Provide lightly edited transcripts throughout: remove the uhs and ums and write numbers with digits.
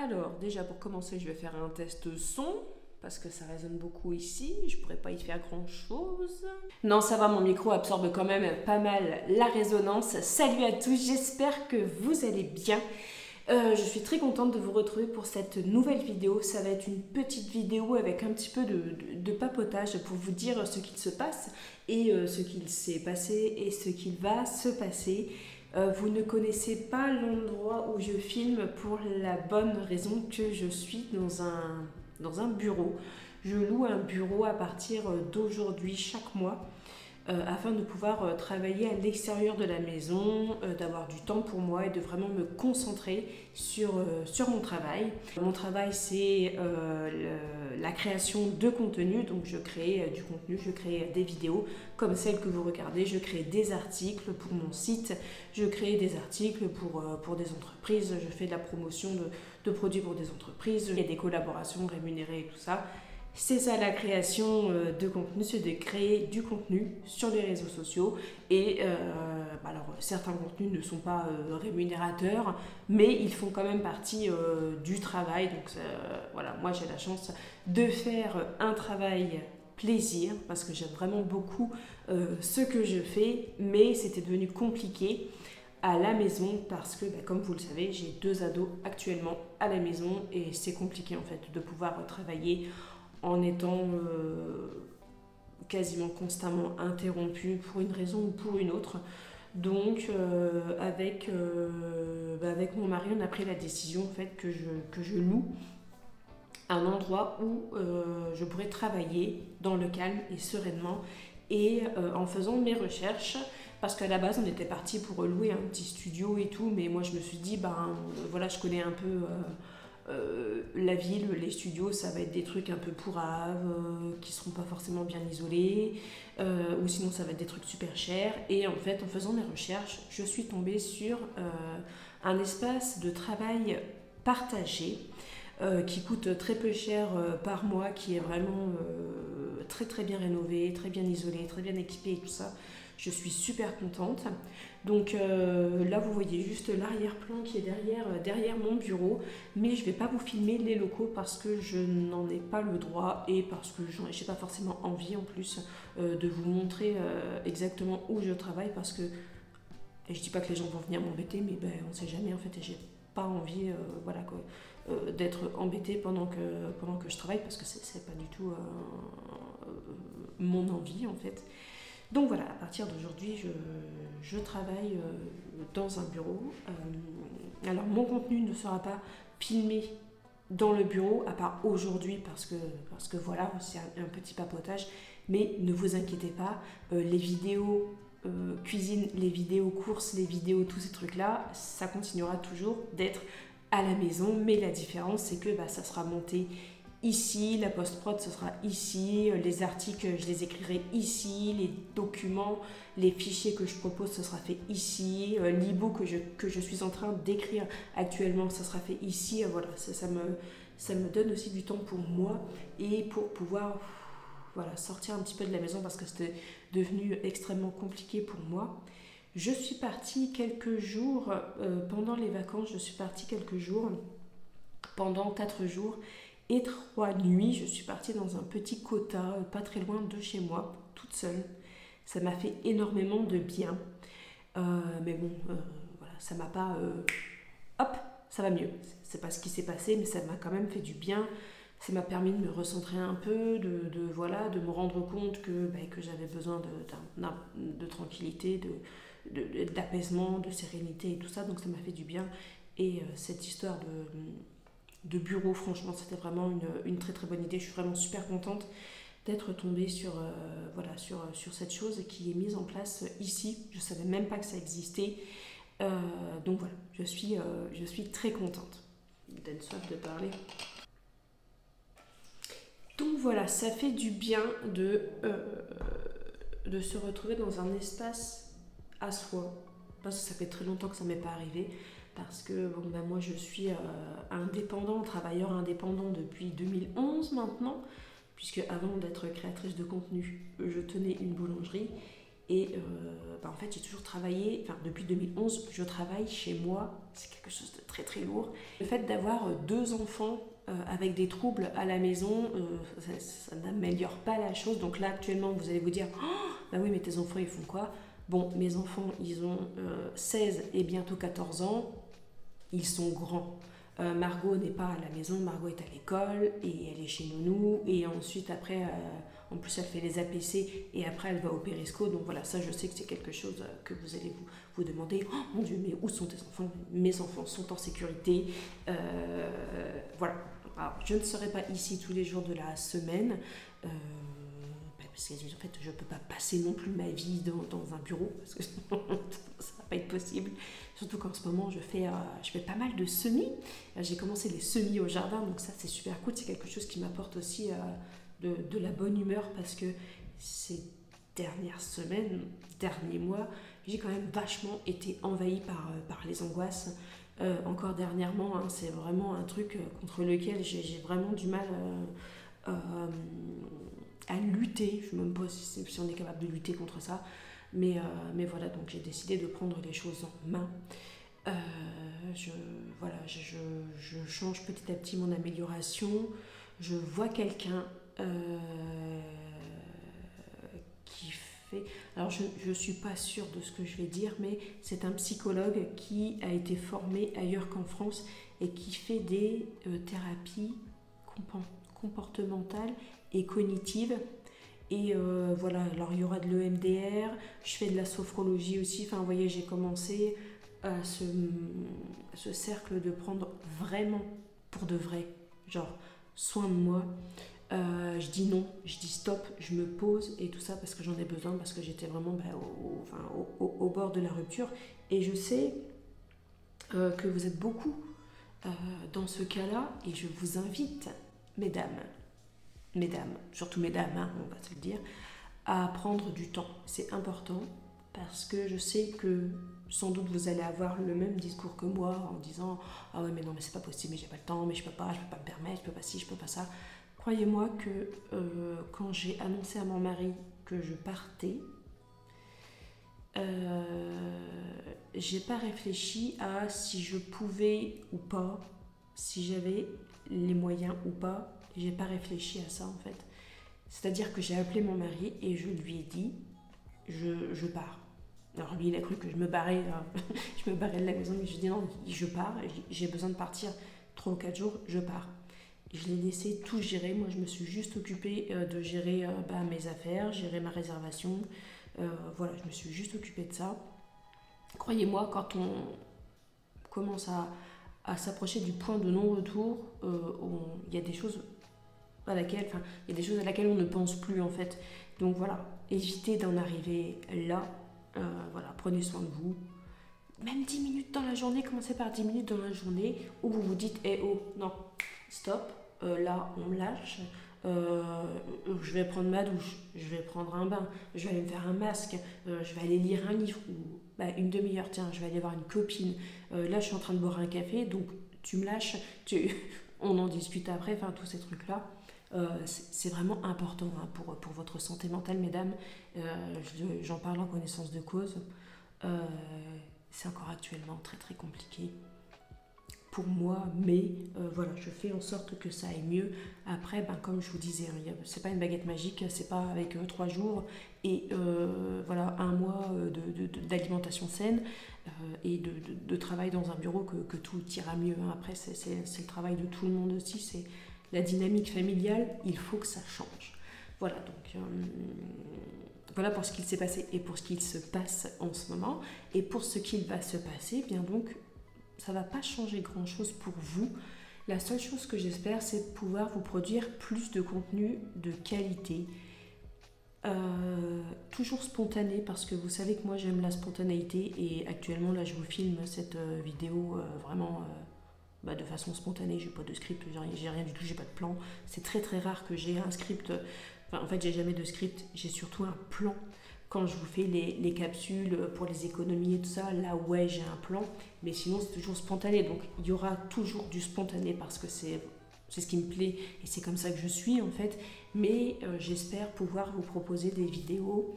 Alors, déjà pour commencer, je vais faire un test son, parce que ça résonne beaucoup ici, je pourrais pas y faire grand chose. Non, ça va, mon micro absorbe quand même pas mal la résonance. Salut à tous, j'espère que vous allez bien. Je suis très contente de vous retrouver pour cette nouvelle vidéo. Ça va être une petite vidéo avec un petit peu de papotage pour vous dire ce qu'il se passe et ce qu'il s'est passé et ce qu'il va se passer. Vous ne connaissez pas l'endroit où je filme pour la bonne raison que je suis dans un bureau. Je loue un bureau à partir d'aujourd'hui chaque mois. Afin de pouvoir travailler à l'extérieur de la maison, d'avoir du temps pour moi et de vraiment me concentrer sur mon travail. Mon travail, c'est la création de contenu, donc je crée du contenu, je crée des vidéos comme celles que vous regardez, je crée des articles pour mon site, je crée des articles pour des entreprises, je fais de la promotion de produits pour des entreprises, il y a des collaborations rémunérées et tout ça. C'est ça la création de contenu, c'est de créer du contenu sur les réseaux sociaux et alors certains contenus ne sont pas rémunérateurs mais ils font quand même partie du travail, donc voilà, moi j'ai la chance de faire un travail plaisir parce que j'aime vraiment beaucoup ce que je fais, mais c'était devenu compliqué à la maison parce que comme vous le savez, j'ai 2 ados actuellement à la maison et c'est compliqué en fait de pouvoir travailler en étant quasiment constamment interrompu pour une raison ou pour une autre. Donc avec mon mari, on a pris la décision en fait, que je loue un endroit où je pourrais travailler dans le calme et sereinement et en faisant mes recherches. Parce qu'à la base, on était parti pour louer un petit studio et tout, mais moi je me suis dit, voilà, je connais un peu la ville, les studios, ça va être des trucs un peu pourraves, qui seront pas forcément bien isolés, ou sinon ça va être des trucs super chers. Et en fait, en faisant mes recherches, je suis tombée sur un espace de travail partagé qui coûte très peu cher par mois, qui est vraiment très très bien rénové, très bien isolé, très bien équipé et tout ça. Je suis super contente. Donc là vous voyez juste l'arrière-plan qui est derrière mon bureau, mais je ne vais pas vous filmer les locaux parce que je n'en ai pas le droit et parce que je n'ai pas forcément envie en plus de vous montrer exactement où je travaille, parce que, et je dis pas que les gens vont venir m'embêter, mais on ne sait jamais en fait, et j'ai pas envie voilà, d'être embêtée pendant que je travaille, parce que c'est pas du tout mon envie en fait. Donc voilà, à partir d'aujourd'hui, je travaille dans un bureau. Alors mon contenu ne sera pas filmé dans le bureau, à part aujourd'hui, parce que voilà, c'est un petit papotage. Mais ne vous inquiétez pas, les vidéos cuisine, les vidéos courses, les vidéos, tous ces trucs-là, ça continuera toujours d'être à la maison. Mais la différence, c'est que ça sera monté ici, la post-prod ce sera ici, les articles je les écrirai ici, les documents, les fichiers que je propose ce sera fait ici, l'e-book que je suis en train d'écrire actuellement ce sera fait ici. Voilà, ça me donne aussi du temps pour moi et pour pouvoir voilà, sortir un petit peu de la maison, parce que c'était devenu extrêmement compliqué pour moi. Je suis partie quelques jours, pendant les vacances, je suis partie quelques jours, pendant 4 jours et 3 nuits, je suis partie dans un petit quota, pas très loin de chez moi, toute seule. Ça m'a fait énormément de bien. Mais bon, voilà, ça m'a pas... hop, ça va mieux. C'est pas ce qui s'est passé, mais ça m'a quand même fait du bien. Ça m'a permis de me recentrer un peu, voilà, de me rendre compte que j'avais besoin de tranquillité, d'apaisement, de sérénité et tout ça. Donc ça m'a fait du bien. Et cette histoire de bureau, franchement c'était vraiment une très très bonne idée. Je suis vraiment super contente d'être tombée sur cette chose qui est mise en place ici. Je savais même pas que ça existait, donc voilà, je suis très contente. Donne soif de parler. Donc voilà, ça fait du bien de se retrouver dans un espace à soi, parce que ça fait très longtemps que ça m'est pas arrivé. Parce que moi je suis travailleur indépendant depuis 2011 maintenant, puisque avant d'être créatrice de contenu, je tenais une boulangerie. Et en fait, j'ai toujours travaillé, enfin depuis 2011, je travaille chez moi, c'est quelque chose de très très lourd. Le fait d'avoir 2 enfants avec des troubles à la maison, ça n'améliore pas la chose. Donc là, actuellement, vous allez vous dire, oh, bah oui, mais tes enfants, ils font quoi? Bon, mes enfants, ils ont 16 et bientôt 14 ans, ils sont grands. Margot n'est pas à la maison, Margot est à l'école et elle est chez Nounou. Et ensuite, après, en plus, elle fait les APC et après, elle va au périsco. Donc voilà, ça, je sais que c'est quelque chose que vous allez vous demander. Oh mon Dieu, mais où sont tes enfants? Mes enfants sont en sécurité. Voilà. Alors, je ne serai pas ici tous les jours de la semaine. Parce que en fait, je ne peux pas passer non plus ma vie dans un bureau, parce que ça ne va pas être possible. Surtout qu'en ce moment, je fais pas mal de semis. J'ai commencé les semis au jardin, donc ça, c'est super cool. C'est quelque chose qui m'apporte aussi de la bonne humeur, parce que ces dernières semaines, derniers mois, j'ai quand même vachement été envahie par les angoisses. Encore dernièrement, hein, c'est vraiment un truc contre lequel j'ai vraiment du mal à lutter. Je ne sais même pas si on est capable de lutter contre ça. Mais voilà, donc j'ai décidé de prendre les choses en main. Je change petit à petit mon amélioration. Je vois quelqu'un qui fait... Alors je ne suis pas sûre de ce que je vais dire, mais c'est un psychologue qui a été formé ailleurs qu'en France et qui fait des thérapies comportementales et cognitives. Et voilà, alors il y aura de l'EMDR, je fais de la sophrologie aussi. Enfin, vous voyez, j'ai commencé ce cercle de prendre vraiment pour de vrai, genre soin de moi. Je dis non, je dis stop, je me pose et tout ça parce que j'en ai besoin, parce que j'étais vraiment au bord de la rupture. Et je sais que vous êtes beaucoup dans ce cas-là, et je vous invite, mesdames, surtout mesdames, hein, on va se le dire, à prendre du temps. C'est important, parce que je sais que sans doute vous allez avoir le même discours que moi en disant « Ah ouais, mais non, mais c'est pas possible, mais j'ai pas le temps, mais je peux pas me permettre, je peux pas ci, je peux pas ça ». Croyez-moi que quand j'ai annoncé à mon mari que je partais, j'ai pas réfléchi à si je pouvais ou pas, si j'avais les moyens ou pas. J'ai pas réfléchi à ça en fait. C'est-à-dire que j'ai appelé mon mari et je lui ai dit je pars. Alors lui il a cru que je me barrais, je me barrais de la maison, mais je lui ai dit non, je pars, j'ai besoin de partir 3 ou 4 jours, je pars. Et je l'ai laissé tout gérer. Moi je me suis juste occupée de gérer mes affaires, gérer ma réservation. Voilà, je me suis juste occupée de ça. Croyez-moi, quand on commence à s'approcher du point de non-retour, il y a des choses à laquelle on ne pense plus en fait. Donc voilà, évitez d'en arriver là. Voilà, prenez soin de vous. Même 10 minutes dans la journée, commencez par 10 minutes dans la journée où vous vous dites oh, non, stop, là on me lâche. Je vais prendre ma douche, je vais prendre un bain, je vais aller me faire un masque, je vais aller lire un livre ou une demi-heure, tiens, je vais aller voir une copine. Là je suis en train de boire un café, donc tu me lâches, on en discute après, enfin tous ces trucs-là. C'est vraiment important hein, pour votre santé mentale, mesdames. J'en parle en connaissance de cause. C'est encore actuellement très très compliqué pour moi, mais voilà, je fais en sorte que ça aille mieux. Après, comme je vous disais, hein, c'est pas une baguette magique, c'est pas avec 3 jours et voilà, 1 mois d'alimentation saine et de travail dans un bureau que tout ira mieux. Hein. Après, c'est le travail de tout le monde aussi, c'est la dynamique familiale, il faut que ça change. Voilà, donc voilà pour ce qu'il s'est passé et pour ce qu'il se passe en ce moment. Et pour ce qu'il va se passer, bien donc, ça ne va pas changer grand-chose pour vous. La seule chose que j'espère, c'est de pouvoir vous produire plus de contenu de qualité. Toujours spontané, parce que vous savez que moi j'aime la spontanéité. Et actuellement, là, je vous filme cette vidéo vraiment... de façon spontanée, j'ai pas de script, j'ai rien du tout, j'ai pas de plan. C'est très très rare que j'ai un script. En fait, j'ai jamais de script, j'ai surtout un plan. Quand je vous fais les capsules pour les économies et tout ça, là ouais, j'ai un plan, mais sinon c'est toujours spontané. Donc il y aura toujours du spontané parce que c'est c'est ce qui me plaît et c'est comme ça que je suis en fait. Mais j'espère pouvoir vous proposer des vidéos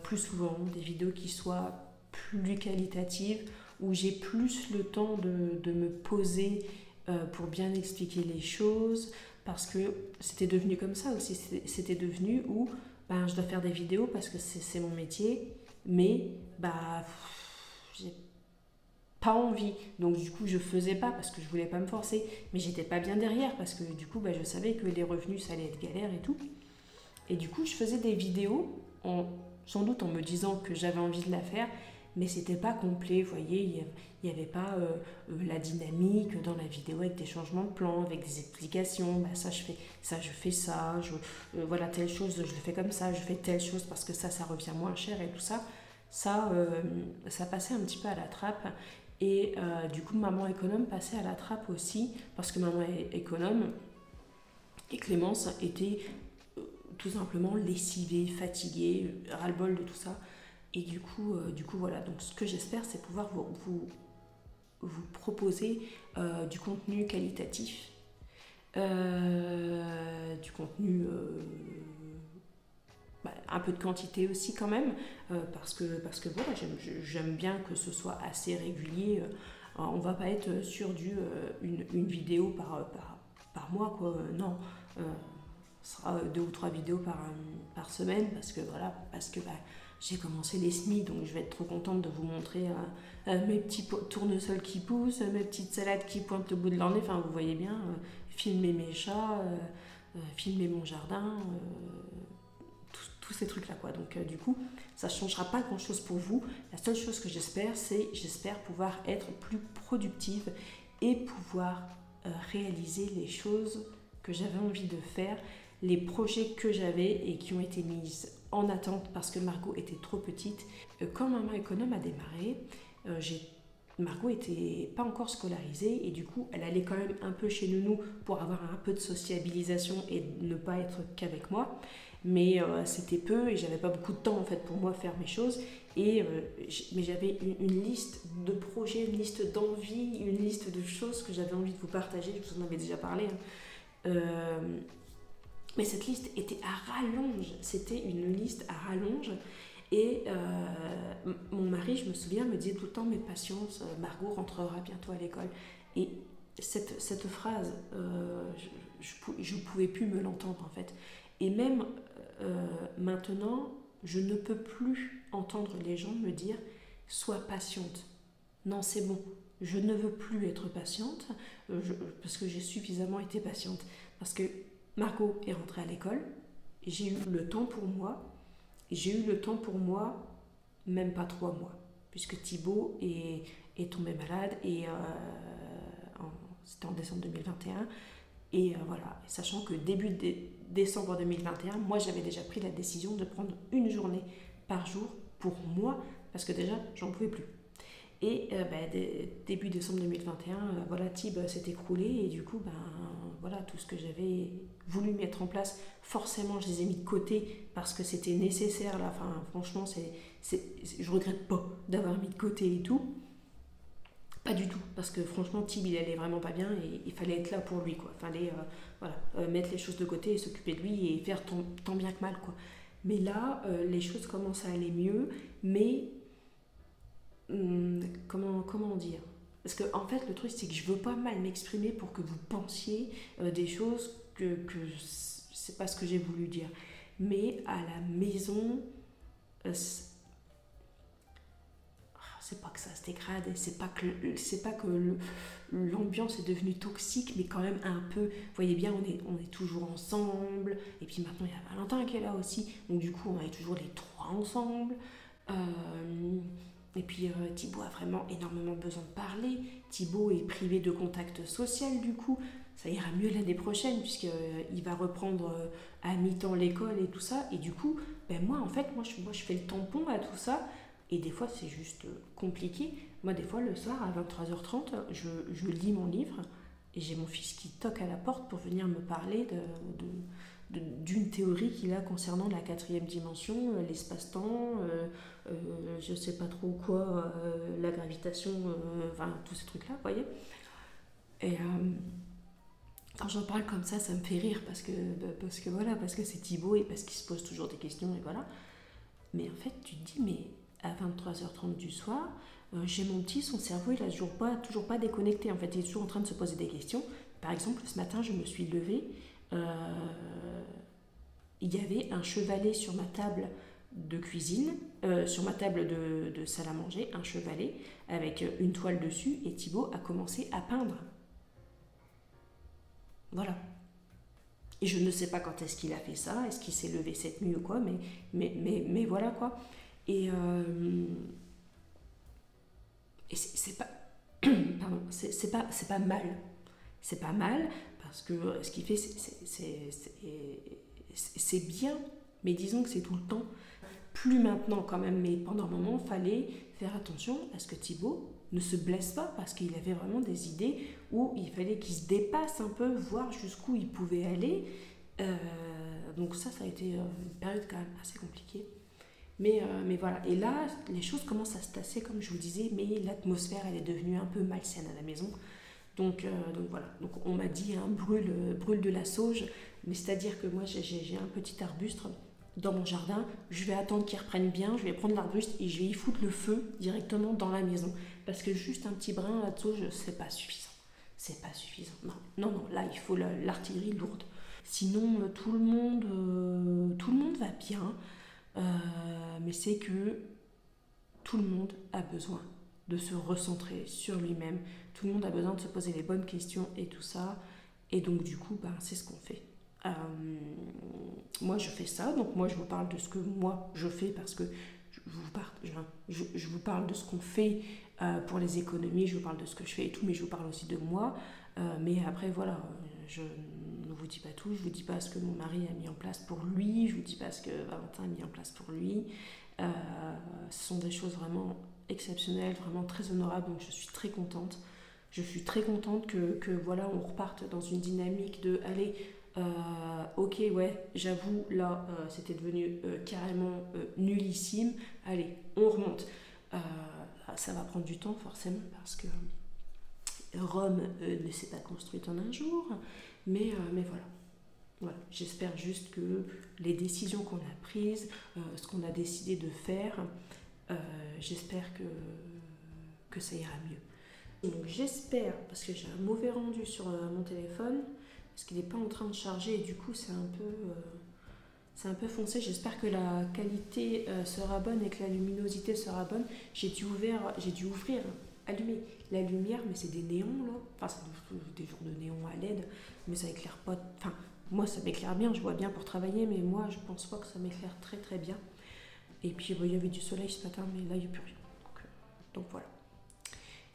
plus souvent, des vidéos qui soient plus qualitatives, où j'ai plus le temps de me poser pour bien expliquer les choses, parce que c'était devenu comme ça aussi, c'était devenu où ben, je dois faire des vidéos parce que c'est mon métier, mais bah, j'ai pas envie, donc du coup je faisais pas parce que je voulais pas me forcer, mais j'étais pas bien derrière parce que du coup bah, je savais que les revenus ça allait être galère et tout, et du coup je faisais des vidéos sans doute en me disant que j'avais envie de la faire, mais c'était pas complet, vous voyez, il n'y avait pas la dynamique dans la vidéo avec des changements de plan, avec des explications, bah ça je fais ça, voilà telle chose je le fais comme ça, je fais telle chose parce que ça revient moins cher et tout ça, ça passait un petit peu à la trappe. Et du coup, maman économe passait à la trappe aussi, parce que maman économe et Clémence étaient tout simplement lessivées, fatiguées, ras-le-bol de tout ça. Et du coup, voilà. Donc, ce que j'espère, c'est pouvoir vous proposer du contenu qualitatif, du contenu un peu de quantité aussi quand même, parce que voilà, j'aime bien que ce soit assez régulier. On va pas être sur une vidéo par mois, quoi. Non, ce sera 2 ou 3 vidéos par semaine, parce que voilà, j'ai commencé les SMI, donc je vais être trop contente de vous montrer mes petits tournesols qui poussent, mes petites salades qui pointent le bout de leur nez, enfin vous voyez bien, filmer mes chats, filmer mon jardin, tous ces trucs là quoi. Donc du coup ça ne changera pas grand chose pour vous. La seule chose que j'espère pouvoir être plus productive et pouvoir réaliser les choses que j'avais envie de faire, les projets que j'avais et qui ont été mis en attente parce que Margot était trop petite. Quand maman économe a démarré, Margot était pas encore scolarisée et du coup elle allait quand même un peu chez Nounou pour avoir un peu de sociabilisation et ne pas être qu'avec moi, mais c'était peu et j'avais pas beaucoup de temps en fait pour moi faire mes choses, et mais j'avais une liste de projets, une liste d'envies, une liste de choses que j'avais envie de vous partager, je vous en avais déjà parlé, hein. Mais cette liste était à rallonge, c'était une liste à rallonge. Et mon mari, je me souviens, me disait tout le temps, mais patience, Margot rentrera bientôt à l'école. Et cette phrase, je ne pouvais plus me l'entendre en fait. Et même maintenant, je ne peux plus entendre les gens me dire, sois patiente. Non, c'est bon, je ne veux plus être patiente, parce que j'ai suffisamment été patiente. Parce que Margot est rentrée à l'école, j'ai eu le temps pour moi. J'ai eu le temps pour moi, même pas 3 mois, puisque Thibaut est tombé malade, et c'était en décembre 2021. Et voilà, sachant que début décembre 2021, moi j'avais déjà pris la décision de prendre une journée par jour pour moi, parce que déjà j'en pouvais plus. Et début décembre 2021, voilà, Thib s'est écroulé, et du coup, voilà, tout ce que j'avais voulu mettre en place, forcément, je les ai mis de côté parce que c'était nécessaire. Là, enfin, franchement, je regrette pas d'avoir mis de côté et tout. Pas du tout, parce que franchement, Thib, il allait vraiment pas bien et il fallait être là pour lui, quoi. Il fallait mettre les choses de côté et s'occuper de lui et faire tant bien que mal, quoi. Mais là, les choses commencent à aller mieux, mais comment dire, parce que en fait le truc c'est que je veux pas mal m'exprimer pour que vous pensiez des choses que c'est pas ce que j'ai voulu dire, mais à la maison c'est pas que ça se dégrade, c'est pas que l'ambiance est devenue toxique, mais quand même un peu, vous voyez bien, on est toujours ensemble, et puis maintenant il y a Valentin qui est là aussi, donc du coup on est toujours les 3 ensemble. Et puis Thibaut a vraiment énormément besoin de parler. Thibaut est privé de contact social, du coup ça ira mieux l'année prochaine puisqu'il va reprendre à mi-temps l'école et tout ça. Et du coup, moi je fais le tampon à tout ça. Et des fois c'est juste compliqué. Moi des fois le soir à 23h30, je lis mon livre et j'ai mon fils qui toque à la porte pour venir me parler d'une théorie qu'il a concernant la 4e dimension, l'espace-temps, je sais pas trop quoi, la gravitation, enfin tous ces trucs là, vous voyez. Et j'en parle comme ça me fait rire parce que voilà, parce que c'est Thibaut et parce qu'il se pose toujours des questions et voilà. Mais en fait, tu te dis, mais à 23h30 du soir, j'ai mon petit, son cerveau, il a toujours pas déconnecté. En fait, il est toujours en train de se poser des questions. Par exemple, ce matin, je me suis levée, il y avait un chevalet sur ma table de cuisine, sur ma table de salle à manger, un chevalet avec une toile dessus, et Thibaut a commencé à peindre. Voilà. Et je ne sais pas quand est-ce qu'il a fait ça, est-ce qu'il s'est levé cette nuit ou quoi, mais voilà quoi. Et c'est pas, pardon, c'est pas mal. C'est pas mal parce que ce qu'il fait, c'est bien, mais disons que c'est tout le temps. Plus maintenant quand même, mais pendant un moment, il fallait faire attention à ce que Thibaut ne se blesse pas parce qu'il avait vraiment des idées où il fallait qu'il se dépasse un peu, voir jusqu'où il pouvait aller. Donc ça a été une période quand même assez compliquée. Mais voilà, et là, les choses commencent à se tasser, comme je vous disais, mais l'atmosphère, elle est devenue un peu malsaine à la maison. Donc voilà, donc on m'a dit hein, brûle de la sauge, mais c'est-à-dire que moi j'ai un petit arbuste dans mon jardin, je vais attendre qu'il reprenne bien, je vais prendre l'arbuste et je vais y foutre le feu directement dans la maison. Parce que juste un petit brin là de sauge, c'est pas suffisant. C'est pas suffisant. Non, là il faut l'artillerie lourde. Sinon tout le monde va bien, mais c'est que tout le monde a besoin de se recentrer sur lui-même. Tout le monde a besoin de se poser les bonnes questions et tout ça. Et donc du coup, c'est ce qu'on fait. Moi je fais ça, donc moi je vous parle de ce que moi je fais parce que je vous parle de ce qu'on fait pour les économies, je vous parle de ce que je fais et tout, mais je vous parle aussi de moi. Mais après voilà, je ne vous dis pas tout, je vous dis pas ce que mon mari a mis en place pour lui, je vous dis pas ce que Valentin a mis en place pour lui. Ce sont des choses vraiment exceptionnelles, vraiment très honorables, donc je suis très contente. Je suis très contente que voilà, on reparte dans une dynamique de allez, ok, ouais, j'avoue, là, c'était devenu carrément nullissime. Allez, on remonte. Ça va prendre du temps, forcément, parce que Rome ne s'est pas construite en un jour. Mais voilà. Voilà. J'espère juste que les décisions qu'on a prises, ce qu'on a décidé de faire, j'espère que ça ira mieux. Donc j'espère, parce que j'ai un mauvais rendu sur mon téléphone, parce qu'il n'est pas en train de charger et du coup c'est un peu foncé. J'espère que la qualité sera bonne et que la luminosité sera bonne. J'ai dû ouvrir, allumer la lumière, mais c'est des néons là. Enfin, c'est des genres de néons à LED, mais ça éclaire pas. Enfin, moi ça m'éclaire bien, je vois bien pour travailler, mais moi je pense pas que ça m'éclaire très très bien. Et puis il y avait du soleil ce matin, mais là il n'y a plus rien. Donc voilà.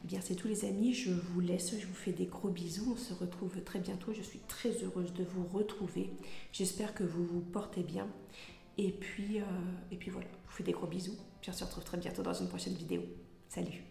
Eh bien, c'est tout les amis, je vous laisse, je vous fais des gros bisous, on se retrouve très bientôt, je suis très heureuse de vous retrouver, j'espère que vous vous portez bien, et puis voilà, je vous fais des gros bisous, puis on se retrouve très bientôt dans une prochaine vidéo, salut.